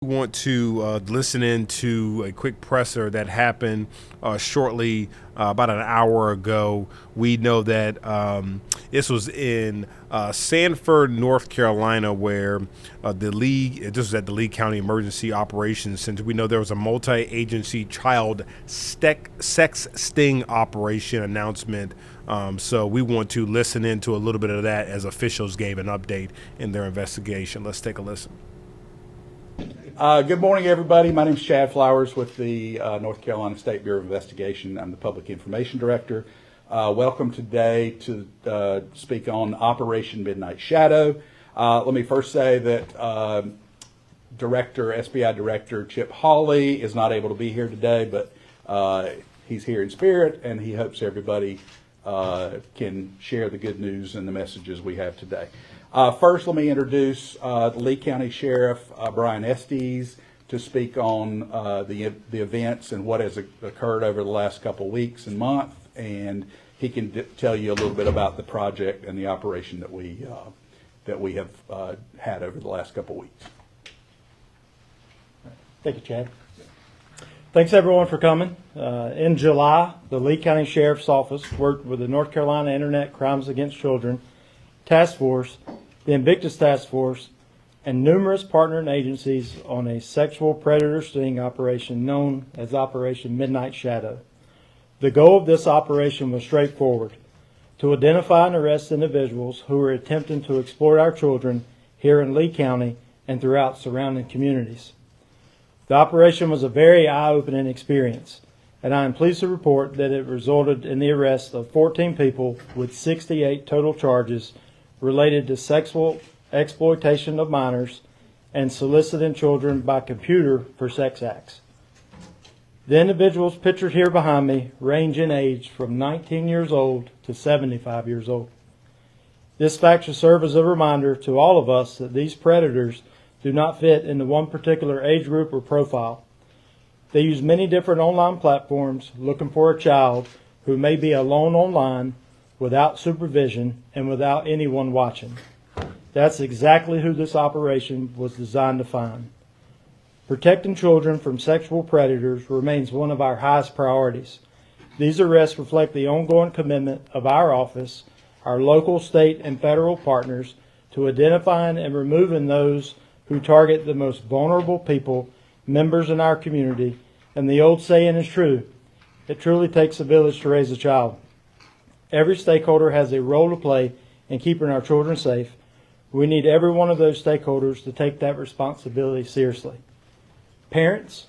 Want to listen in to a quick presser that happened shortly about an hour ago. We know that this was in Sanford, North Carolina, where this was at the Lee County Emergency Operations Center. We know there was a multi-agency child sex sting operation announcement. So we want to listen into a little bit of that as officials gave an update in their investigation. Let's take a listen. Good morning, everybody. My name is Chad Flowers with the North Carolina State Bureau of Investigation. I'm the Public Information Director. Welcome today to speak on Operation Midnight Shadow. Let me first say that SBI Director Chip Hawley is not able to be here today, but he's here in spirit, and he hopes everybody can share the good news and the messages we have today. First, let me introduce the Lee County Sheriff Brian Estes to speak on the events and what has occurred over the last couple of weeks and month, and he can tell you a little bit about the project and the operation that we have had over the last couple of weeks. Thank you, Chad. Thanks, everyone, for coming. In July, the Lee County Sheriff's Office worked with the North Carolina Internet Crimes Against Children Task Force, the Invictus Task Force, and numerous partnering agencies on a sexual predator sting operation known as Operation Midnight Shadow. The goal of this operation was straightforward: to identify and arrest individuals who were attempting to exploit our children here in Lee County and throughout surrounding communities. The operation was a very eye-opening experience, and I am pleased to report that it resulted in the arrest of 14 people with 68 total charges related to sexual exploitation of minors and soliciting children by computer for sex acts. The individuals pictured here behind me range in age from 19 years old to 75 years old. This fact should serve as a reminder to all of us that these predators do not fit into one particular age group or profile. They use many different online platforms looking for a child who may be alone online, without supervision, and without anyone watching. That's exactly who this operation was designed to find. Protecting children from sexual predators remains one of our highest priorities. These arrests reflect the ongoing commitment of our office, our local, state, and federal partners to identifying and removing those who target the most vulnerable people, members in our community, and the old saying is true: it truly takes a village to raise a child. Every stakeholder has a role to play in keeping our children safe. We need every one of those stakeholders to take that responsibility seriously. Parents,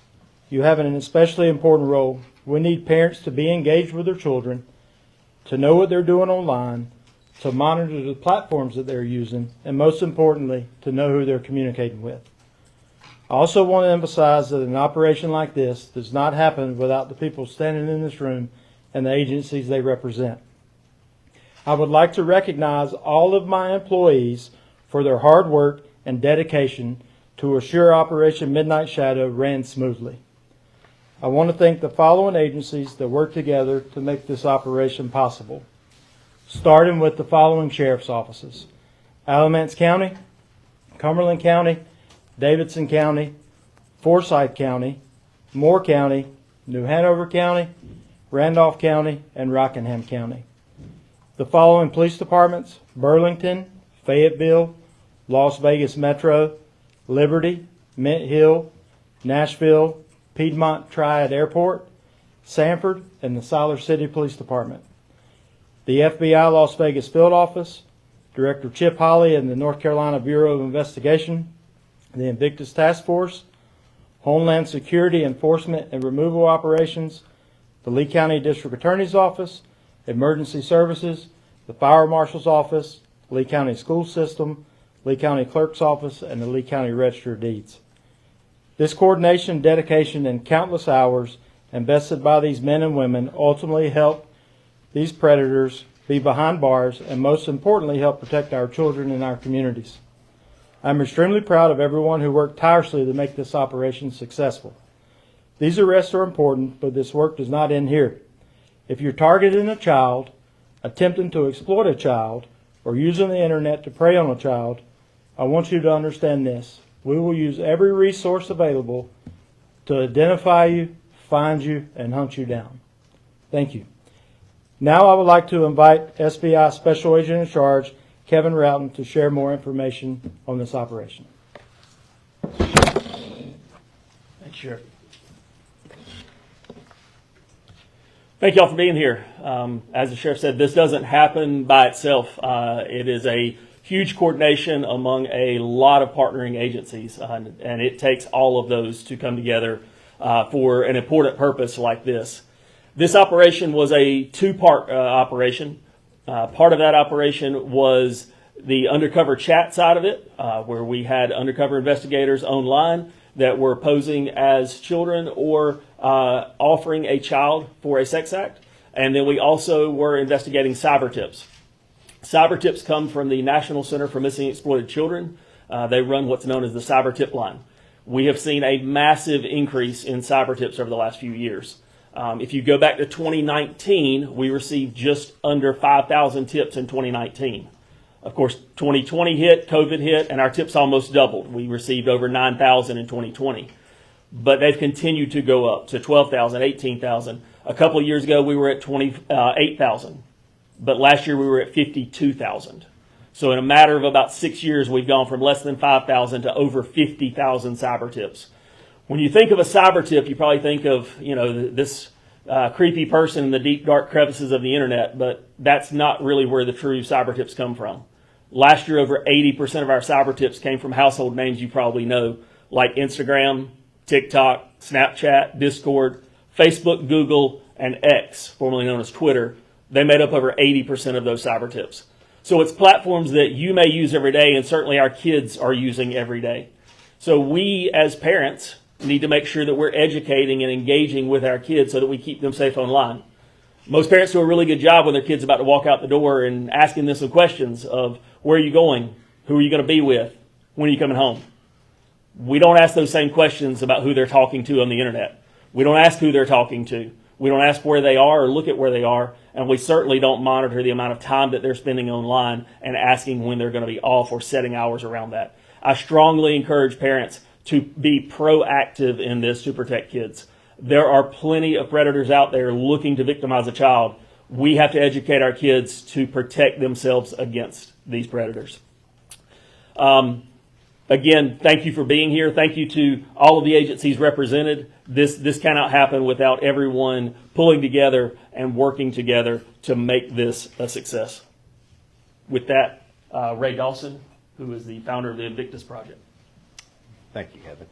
you have an especially important role. We need parents to be engaged with their children, to know what they're doing online, to monitor the platforms that they're using, and most importantly, to know who they're communicating with. I also want to emphasize that an operation like this does not happen without the people standing in this room and the agencies they represent. I would like to recognize all of my employees for their hard work and dedication to assure Operation Midnight Shadow ran smoothly. I want to thank the following agencies that worked together to make this operation possible, starting with the following sheriff's offices: Alamance County, Cumberland County, Davidson County, Forsyth County, Moore County, New Hanover County, Randolph County, and Rockingham County. The following police departments: Burlington, Fayetteville, Las Vegas Metro, Liberty, Mint Hill, Nashville, Piedmont Triad Airport, Sanford, and the Siler City Police Department. The FBI Las Vegas Field Office, Director Chip Hawley and the North Carolina Bureau of Investigation, the Invictus Task Force, Homeland Security Enforcement and Removal Operations, the Lee County District Attorney's Office, Emergency Services, the Fire Marshal's Office, Lee County School System, Lee County Clerk's Office, and the Lee County Register of Deeds. This coordination, dedication, and countless hours invested by these men and women ultimately help these predators be behind bars and, most importantly, help protect our children and our communities. I'm extremely proud of everyone who worked tirelessly to make this operation successful. These arrests are important, but this work does not end here. If you're targeting a child, attempting to exploit a child, or using the internet to prey on a child, I want you to understand this: We will use every resource available to identify you, find you, and hunt you down. Thank you. Now I would like to invite SBI Special Agent in Charge, Kevin Routon, to share more information on this operation. Thanks, Sheriff. Thank you all for being here. As the Sheriff said, this doesn't happen by itself. It is a huge coordination among a lot of partnering agencies, and it takes all of those to come together for an important purpose like this. This operation was a two-part operation. Part of that operation was the undercover chat side of it, where we had undercover investigators online that were posing as children or offering a child for a sex act. And then we also were investigating cyber tips. Cyber tips come from the National Center for Missing and Exploited Children. They run what's known as the cyber tip line. We have seen a massive increase in cyber tips over the last few years. If you go back to 2019, we received just under 5,000 tips in 2019. Of course, 2020 hit, COVID hit, and our tips almost doubled. We received over 9,000 in 2020. But they've continued to go up to 12,000, 18,000. A couple of years ago, we were at 28,000. But last year, we were at 52,000. So in a matter of about 6 years, we've gone from less than 5,000 to over 50,000 cyber tips. When you think of a cyber tip, you probably think of, this creepy person in the deep, dark crevices of the internet, but that's not really where the true cyber tips come from. Last year, over 80% of our cyber tips came from household names you probably know, like Instagram, TikTok, Snapchat, Discord, Facebook, Google, and X, formerly known as Twitter. They made up over 80% of those cyber tips. So it's platforms that you may use every day, and certainly our kids are using every day. So we, as parents, need to make sure that we're educating and engaging with our kids so that we keep them safe online. Most parents do a really good job when their kid's about to walk out the door and asking them some questions of where are you going, who are you going to be with, when are you coming home. We don't ask those same questions about who they're talking to on the internet. We don't ask who they're talking to. We don't ask where they are or look at where they are, and we certainly don't monitor the amount of time that they're spending online and asking when they're going to be off or setting hours around that. I strongly encourage parents to be proactive in this to protect kids. There are plenty of predators out there looking to victimize a child. We have to educate our kids to protect themselves against these predators. Again, thank you for being here. Thank you to all of the agencies represented. This cannot happen without everyone pulling together and working together to make this a success. With that, Ray Dawson, who is the founder of the Invictus Project. Thank you, Kevin.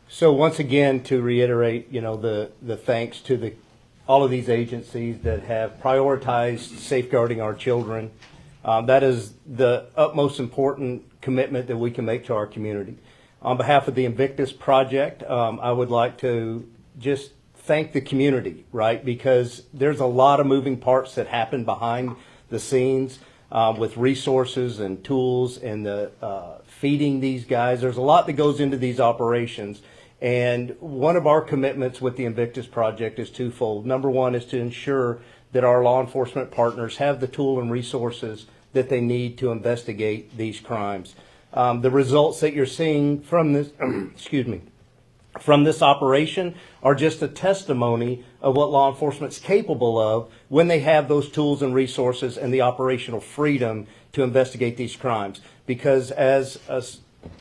So once again, to reiterate, the thanks to all of these agencies that have prioritized safeguarding our children. That is the utmost important commitment that we can make to our community. On behalf of the Invictus Project, I would like to just thank the community, right? Because there's a lot of moving parts that happen behind the scenes with resources and tools and the feeding these guys. There's a lot that goes into these operations. And one of our commitments with the Invictus Project is twofold. Number one is to ensure that our law enforcement partners have the tool and resources that they need to investigate these crimes. The results that you're seeing from this, from this operation are just a testimony of what law enforcement's capable of when they have those tools and resources and the operational freedom to investigate these crimes. Because as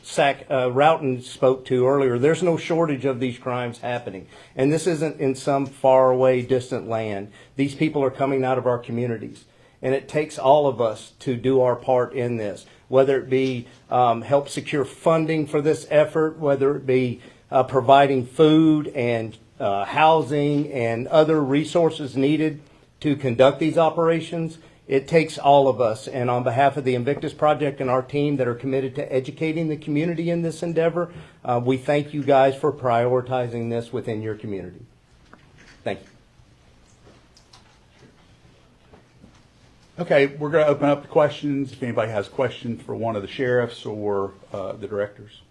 Sac Routon spoke to earlier, there's no shortage of these crimes happening. And this isn't in some faraway, distant land. These people are coming out of our communities. And it takes all of us to do our part in this, whether it be help secure funding for this effort, whether it be providing food and housing and other resources needed to conduct these operations. It takes all of us. And on behalf of the Invictus Project and our team that are committed to educating the community in this endeavor, we thank you guys for prioritizing this within your community. Thank you. Okay, we're going to open up the questions. If anybody has questions for one of the sheriffs or the directors.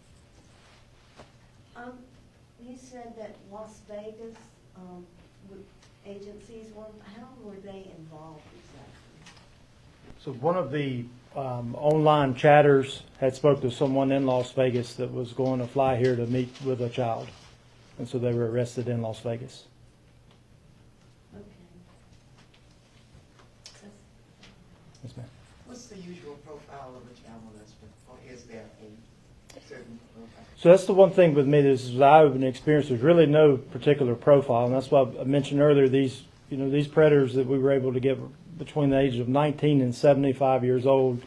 You said that Las Vegas agencies were, how were they involved exactly? So one of the online chatters had spoke to someone in Las Vegas that was going to fly here to meet with a child. And so they were arrested in Las Vegas. Okay. Yes, ma'am. What's the usual profile of a child molester, or is there a certain profile? So that's the one thing with me. This is eye-opening experience. There's really no particular profile, and that's why I mentioned earlier these predators that we were able to get between the ages of 19 and 75 years old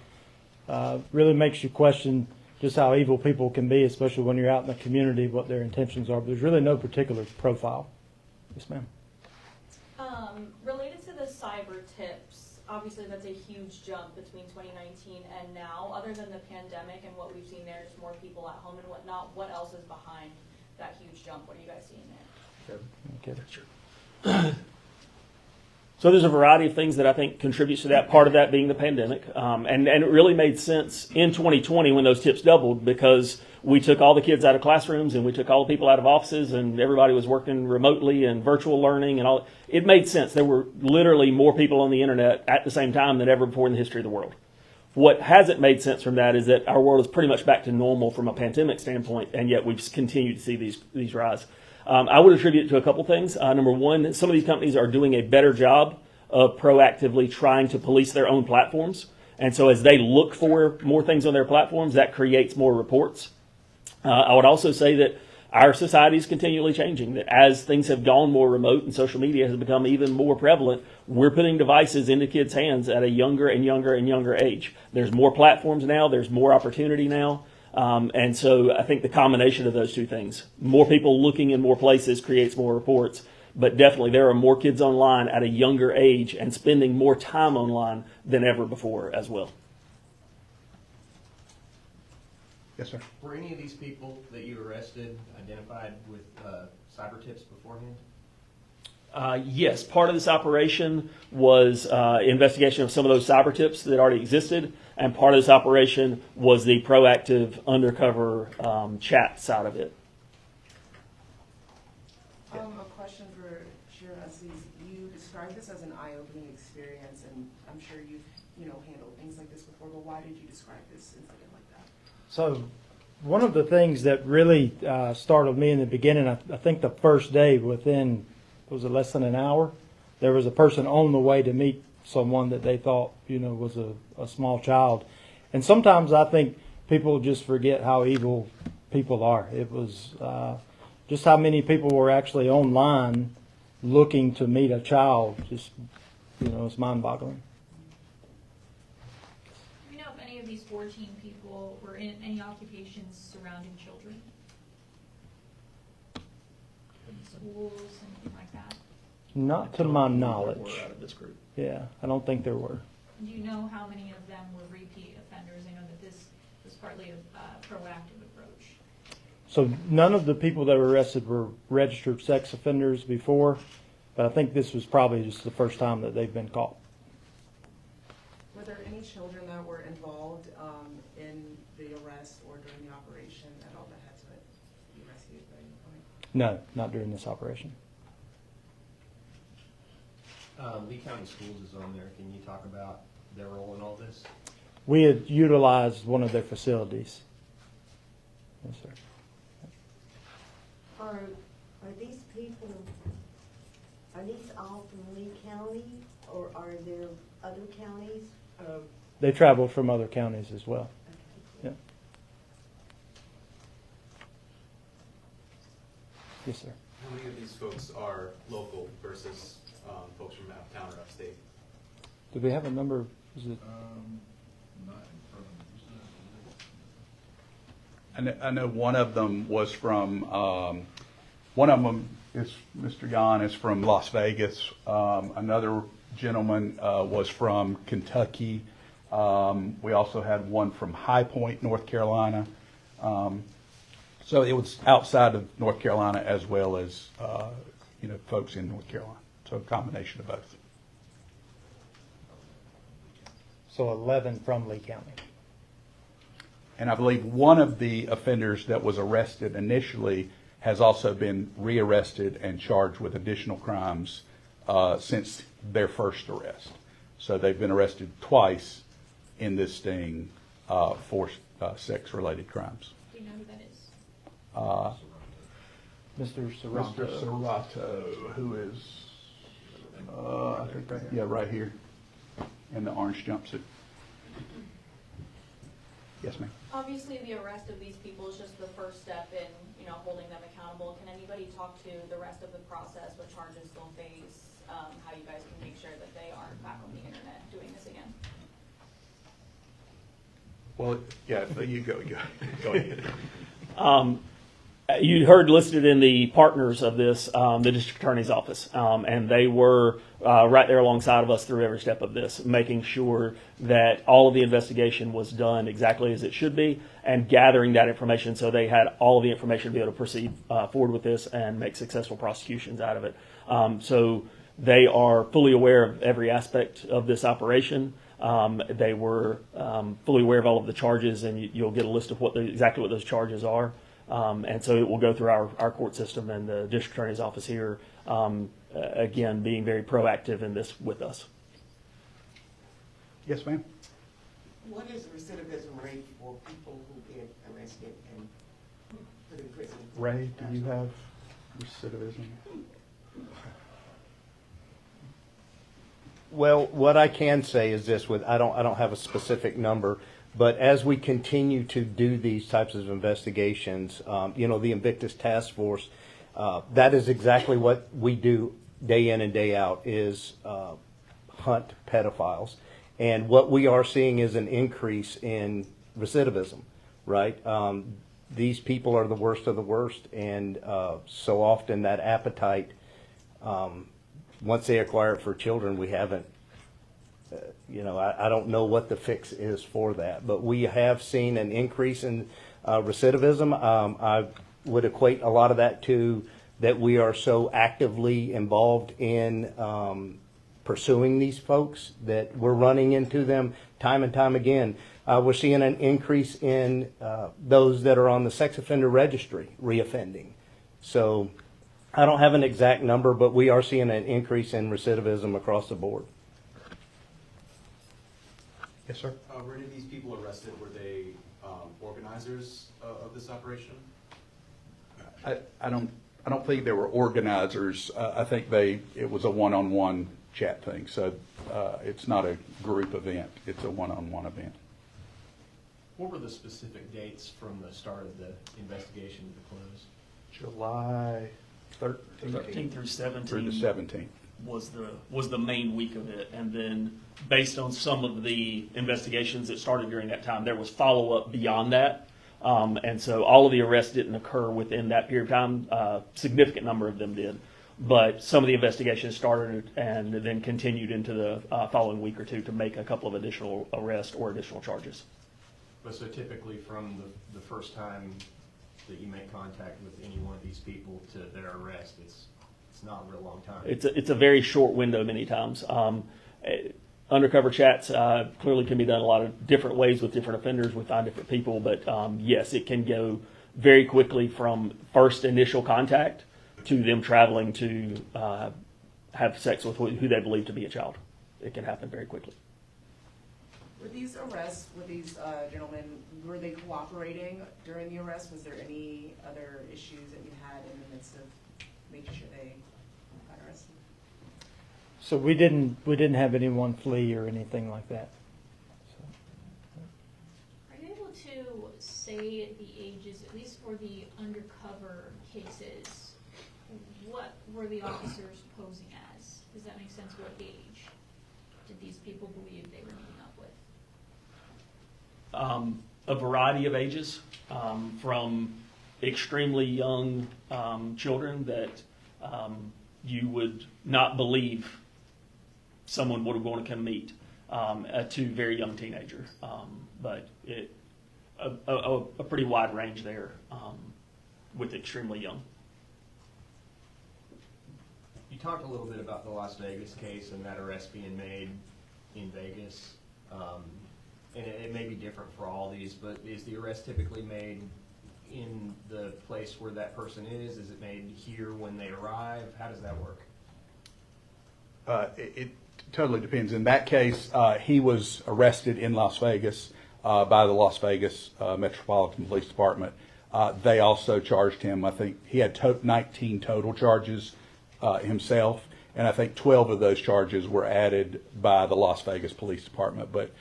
really makes you question just how evil people can be, especially when you're out in the community, what their intentions are. But there's really no particular profile. Yes, ma'am. Related to the cyber tips, obviously that's a huge jump between 2019 and now. Other than the pandemic and what we've seen there, is more people at home and whatnot. What else is behind that huge jump? What are you guys seeing there? Okay. Sure. So there's a variety of things that I think contributes to that, part of that being the pandemic. And it really made sense in 2020 when those tips doubled, because we took all the kids out of classrooms and we took all the people out of offices and everybody was working remotely and virtual learning and all. It made sense. There were literally more people on the internet at the same time than ever before in the history of the world. What hasn't made sense from that is that our world is pretty much back to normal from a pandemic standpoint, and yet we've continued to see these rise. I would attribute it to a couple things. Number one, some of these companies are doing a better job of proactively trying to police their own platforms. And so as they look for more things on their platforms, that creates more reports. I would also say that our society is continually changing, that as things have gone more remote and social media has become even more prevalent, we're putting devices into kids' hands at a younger and younger and younger age. There's more platforms now, there's more opportunity now. And so I think the combination of those two things, more people looking in more places creates more reports, but definitely there are more kids online at a younger age and spending more time online than ever before as well. Yes, sir. Were any of these people that you arrested identified with cyber tips beforehand? Yes, part of this operation was investigation of some of those cyber tips that already existed, and part of this operation was the proactive undercover chat side of it. A question for Sheriff Assis. You described this as an eye-opening experience, and I'm sure you've handled things like this before, but why did you describe this incident like that? So one of the things that really startled me in the beginning, I think the first day, within, was it less than an hour, there was a person on the way to meet someone that they thought, was a small child. And sometimes I think people just forget how evil people are. It was just how many people were actually online looking to meet a child. Just, it's mind-boggling. Do you know if any of these 14 people were in any occupations surrounding children? Schools, anything like that? Not to my knowledge. We're out of this group. Yeah, I don't think there were. Do you know how many of them were repeat offenders? I know that this was partly a proactive approach. So none of the people that were arrested were registered sex offenders before, but I think this was probably just the first time that they've been caught. Were there any children that were involved in the arrest or during the operation at all that had to be rescued by any point? No, not during this operation. Lee County Schools is on there. Can you talk about their role in all this? We had utilized one of their facilities. Yes, sir. Are these people, are these all from Lee County, or are there other counties? They traveled from other counties as well. Yeah. Yes, sir. How many of these folks are local versus folks from out of town or upstate? Do we have a number? Is it? I know one of them was from, one of them is, Mr. Yan is from Las Vegas. Another gentleman was from Kentucky. We also had one from High Point, North Carolina. So it was outside of North Carolina as well as, folks in North Carolina. So a combination of both. So 11 from Lee County. And I believe one of the offenders that was arrested initially has also been rearrested and charged with additional crimes since their first arrest. So they've been arrested twice in this sting for sex-related crimes. Do you know who that is? Mr. Serrato. Mr. Serrato, who is, I think, right here, in the orange jumpsuit. Yes, ma'am. Obviously, the arrest of these people is just the first step in, holding them accountable. Can anybody talk to the rest of the process, what charges they'll face, how you guys can make sure that they aren't back on the internet doing this again? Well, yeah, you go ahead. You heard listed in the partners of this, the district attorney's office, and they were right there alongside of us through every step of this, making sure that all of the investigation was done exactly as it should be, and gathering that information so they had all of the information to be able to proceed forward with this and make successful prosecutions out of it. So they are fully aware of every aspect of this operation. They were fully aware of all of the charges, and you'll get a list of exactly what those charges are. And so it will go through our court system and the district attorney's office here, again, being very proactive in this with us. Yes, ma'am. What is the recidivism rate for people who get arrested and put in prison? Ray, do you have recidivism? Well, what I can say is this: I don't have a specific number, but as we continue to do these types of investigations, the Invictus task force, that is exactly what we do day in and day out, is hunt pedophiles. And what we are seeing is an increase in recidivism, right? These people are the worst of the worst, and so often that appetite, once they acquire it for children, we haven't, I don't know what the fix is for that, but we have seen an increase in recidivism. I would equate a lot of that to that we are so actively involved in pursuing these folks that we're running into them time and time again. We're seeing an increase in those that are on the sex offender registry reoffending. So I don't have an exact number, but we are seeing an increase in recidivism across the board. Yes, sir. Were any of these people arrested? Were they organizers of this operation? I don't think they were organizers. I think it was a one-on-one chat thing. So it's not a group event. It's a one-on-one event. What were the specific dates from the start of the investigation to the close? July 13th 13 through 17 through the 17th. was the main week of it, and then based on some of the investigations that started during that time, there was follow-up beyond that, and so all of the arrests didn't occur within that period of time. Significant number of them did, but some of the investigations started and then continued into the following week or two to make a couple of additional arrests or additional charges. But so typically from the first time that you make contact with any one of these people to their arrest, it's not a real long time. It's a very short window many times. Undercover chats clearly can be done a lot of different ways with different offenders. We find different people, but yes, it can go very quickly from first initial contact to them traveling to have sex with who they believe to be a child. It can happen very quickly. Were these arrests with these gentlemen, were they cooperating during the arrest? Was there any other issues that you had in the midst of making sure they got arrested? So we didn't have anyone flee or anything like that. Are you able to say the ages, at least for the undercover cases, what were the officers posing as? Does that make sense? What age did these people believe they were meeting up with? A variety of ages, from extremely young children that you would not believe someone would want to come meet, to very young teenager. But a pretty wide range there with extremely young. You talked a little bit about the Las Vegas case and that arrest being made in Vegas. And it may be different for all these, but is the arrest typically made in the place where that person is? Is it made here when they arrive? How does that work? totally depends. In that case, he was arrested in Las Vegas by the Las Vegas Metropolitan Police Department. They also charged him, I think he had 19 total charges himself, and I think 12 of those charges were added by the Las Vegas Police Department. But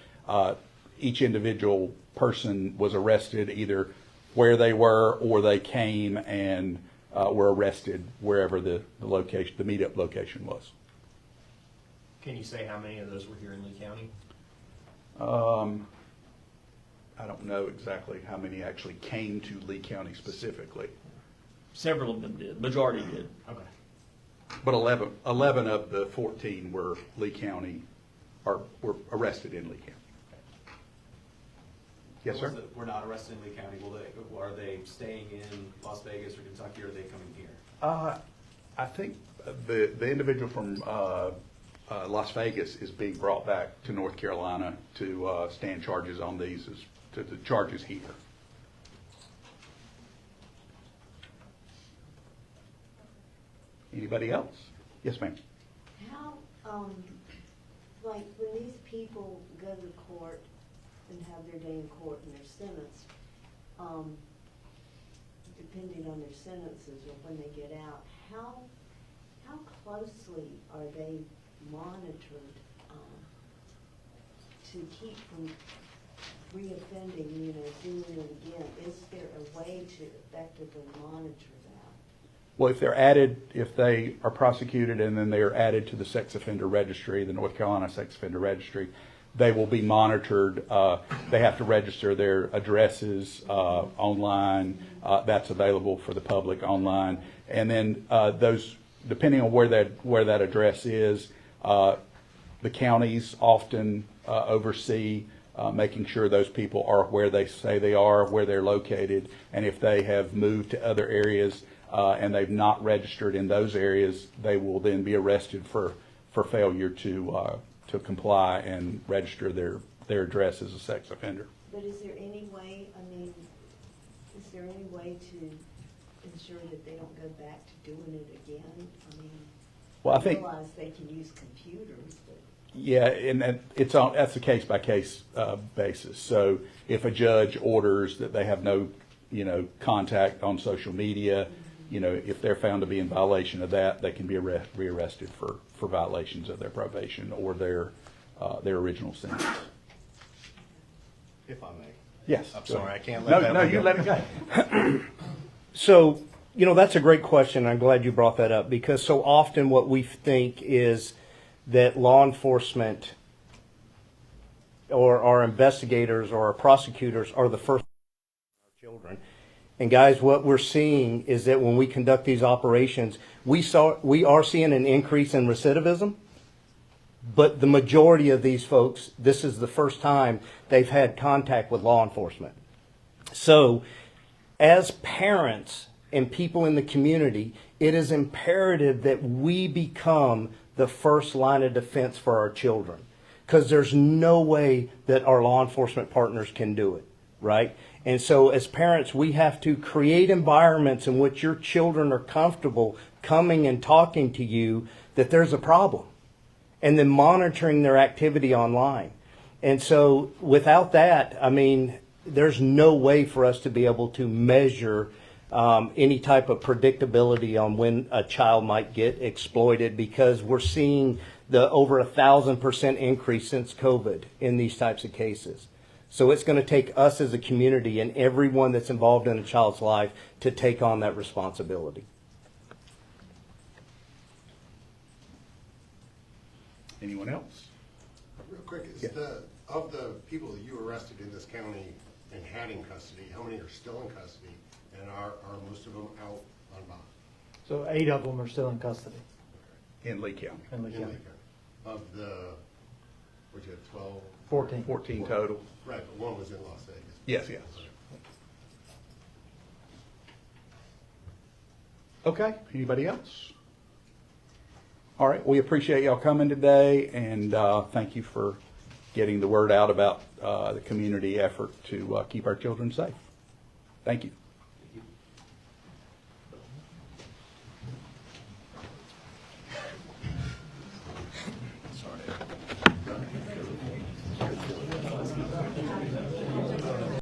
each individual person was arrested either where they were or they came and were arrested wherever the location, the meetup location was. Can you say how many of those were here in Lee County? I don't know exactly how many actually came to Lee County specifically, Several of them did. Majority did. Okay. but 11 of the 14 were Lee County, or were arrested in Lee County. Yes, sir? We're not arrested in Lee County. Are they staying in Las Vegas or Kentucky, or are they coming here? I think the individual from Las Vegas is being brought back to North Carolina to stand charges on these, to the charges here. Anybody else? Yes, ma'am. How, like, when these people go to court and have their day in court and they're sentenced, depending on their sentences or when they get out, how closely are they monitored to keep from reoffending, doing it again? Is there a way to effectively monitor that? Well, if they are prosecuted and then they are added to the sex offender registry, the North Carolina sex offender registry, they will be monitored. They have to register their addresses online. That's available for the public online. And then those, depending on where that address is, the counties often oversee making sure those people are where they say they are, where they're located, and if they have moved to other areas and they've not registered in those areas, they will then be arrested for failure to comply and register their address as a sex offender. But is there any way, to ensure that they don't go back to doing it again? Well, I think, realize they can use computers, but. yeah, and that's a case-by-case basis. So if a judge orders that they have no, contact on social media, if they're found to be in violation of that, they can be rearrested for violations of their probation or their original sentence. If I may. Yes. I'm sorry, I can't let that No, one you go. let it go. So, that's a great question. I'm glad you brought that up, because so often what we think is that law enforcement or our investigators or our prosecutors are the first our children. And guys, what we're seeing is that when we conduct these operations, we are seeing an increase in recidivism, but the majority of these folks, this is the first time they've had contact with law enforcement. So, as parents and people in the community, it is imperative that we become the first line of defense for our children, because there's no way that our law enforcement partners can do it, right? And so as parents, we have to create environments in which your children are comfortable coming and talking to you that there's a problem, and then monitoring their activity online. And so without that, there's no way for us to be able to measure any type of predictability on when a child might get exploited, because we're seeing the over 1,000% increase since COVID in these types of cases. So it's going to take us as a community and everyone that's involved in a child's life to take on that responsibility. Anyone else? Real quick, Yeah. of the people that you arrested in this county and had in custody, how many are still in custody, and are most of them out on bond? So 8 of them are still in custody In Lee County. in Lee In County. Lee County. Of the, what you had, 12? 14. 14 total. Right, but one was in Las Vegas. Yes. Okay, anybody else? All right, we appreciate y'all coming today, and thank you for getting the word out about the community effort to keep our children safe. Thank you.